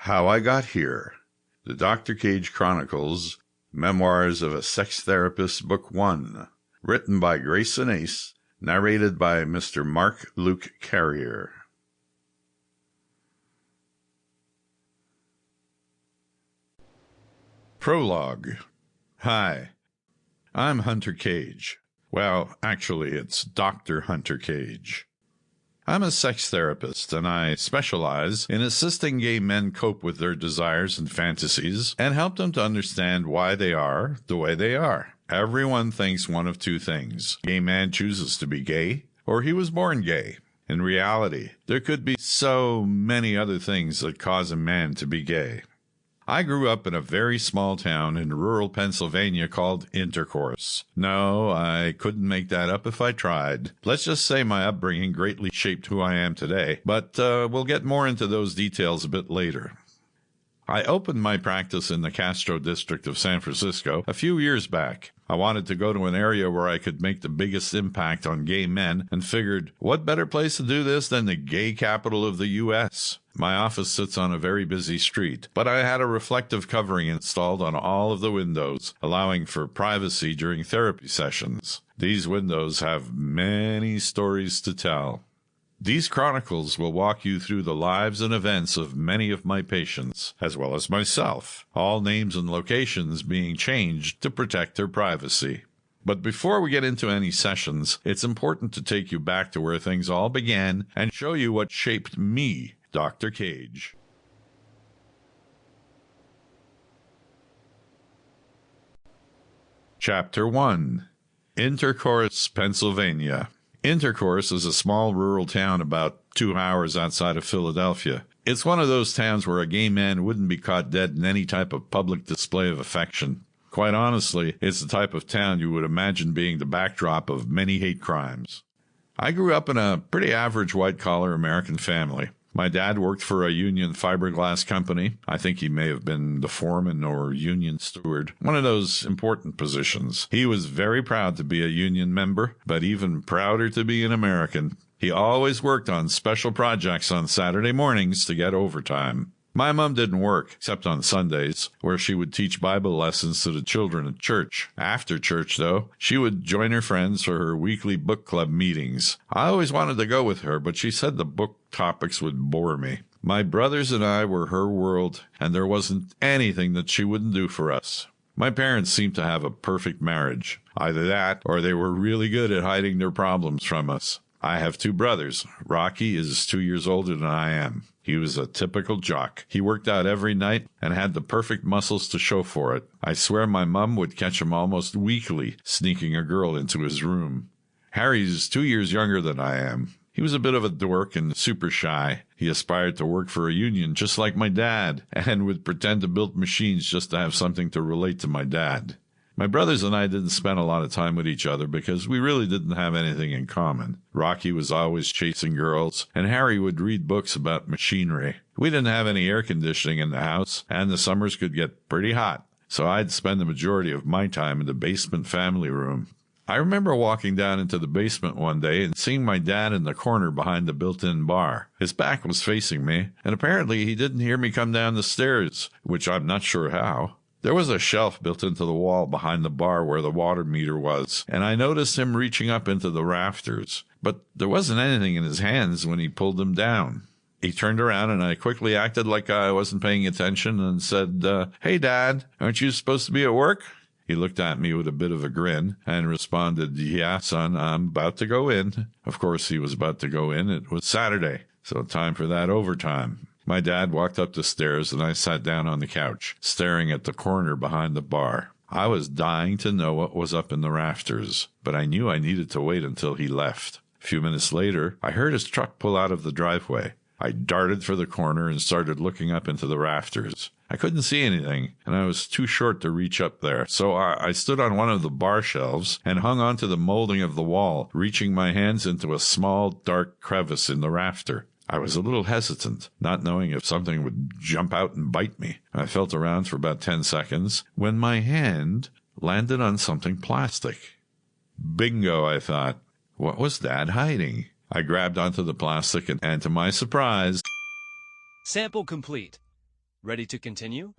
How I Got Here, The Dr. Cage Chronicles, Memoirs of a Sex Therapist, Book 1, written by Grayson Ace, narrated by Mr. Marc Luke Carrier. Prologue. Hi, I'm Hunter Cage. Well, actually, it's Dr. Hunter Cage. I'm a sex therapist, and I specialize in assisting gay men cope with their desires and fantasies and help them to understand why they are the way they are. Everyone thinks one of two things. Gay man chooses to be gay, or he was born gay. In reality, there could be so many other things that cause a man to be gay. I grew up in a very small town in rural Pennsylvania called Intercourse. No, I couldn't make that up if I tried. Let's just say my upbringing greatly shaped who I am today, but we'll get more into those details a bit later. I opened my practice in the Castro district of San Francisco a few years back. I wanted to go to an area where I could make the biggest impact on gay men and figured, what better place to do this than the gay capital of the U.S.? My office sits on a very busy street, but I had a reflective covering installed on all of the windows, allowing for privacy during therapy sessions. These windows have many stories to tell. These chronicles will walk you through the lives and events of many of my patients, as well as myself, all names and locations being changed to protect their privacy. But before we get into any sessions, it's important to take you back to where things all began and show you what shaped me, Dr. Cage. Chapter 1. Intercourse, Pennsylvania. Intercourse is a small rural town about 2 hours outside of Philadelphia. It's one of those towns where a gay man wouldn't be caught dead in any type of public display of affection. Quite honestly, it's the type of town you would imagine being the backdrop of many hate crimes. I grew up in a pretty average white-collar American family. My dad worked for a union fiberglass company. I think he may have been the foreman or union steward, one of those important positions. He was very proud to be a union member, but even prouder to be an American. He always worked on special projects on Saturday mornings to get overtime. My mom didn't work, except on Sundays, where she would teach Bible lessons to the children at church. After church, though, she would join her friends for her weekly book club meetings. I always wanted to go with her, but she said the book topics would bore me. My brothers and I were her world, and there wasn't anything that she wouldn't do for us. My parents seemed to have a perfect marriage. Either that, or they were really good at hiding their problems from us. I have 2 brothers. Rocky is 2 years older than I am. He was a typical jock. He worked out every night and had the perfect muscles to show for it. I swear my mum would catch him almost weekly sneaking a girl into his room. Harry's 2 years younger than I am. He was a bit of a dork and super shy. He aspired to work for a union just like my dad and would pretend to build machines just to have something to relate to my dad. My brothers and I didn't spend a lot of time with each other because we really didn't have anything in common. Rocky was always chasing girls, and Harry would read books about machinery. We didn't have any air conditioning in the house, and the summers could get pretty hot, so I'd spend the majority of my time in the basement family room. I remember walking down into the basement one day and seeing my dad in the corner behind the built-in bar. His back was facing me, and apparently he didn't hear me come down the stairs, which I'm not sure how. There was a shelf built into the wall behind the bar where the water meter was, and I noticed him reaching up into the rafters. But there wasn't anything in his hands when he pulled them down. He turned around, and I quickly acted like I wasn't paying attention and said, "Hey, Dad, aren't you supposed to be at work?" He looked at me with a bit of a grin and responded, "Yeah, son, I'm about to go in." Of course, he was about to go in. It was Saturday, so time for that overtime. My dad walked up the stairs, and I sat down on the couch, staring at the corner behind the bar. I was dying to know what was up in the rafters, but I knew I needed to wait until he left. A few minutes later, I heard his truck pull out of the driveway. I darted for the corner and started looking up into the rafters. I couldn't see anything, and I was too short to reach up there, so I stood on one of the bar shelves and hung onto the molding of the wall, reaching my hands into a small, dark crevice in the rafter. I was a little hesitant, not knowing if something would jump out and bite me. I felt around for about 10 seconds when my hand landed on something plastic. Bingo, I thought. What was Dad hiding? I grabbed onto the plastic and to my surprise... Sample complete. Ready to continue?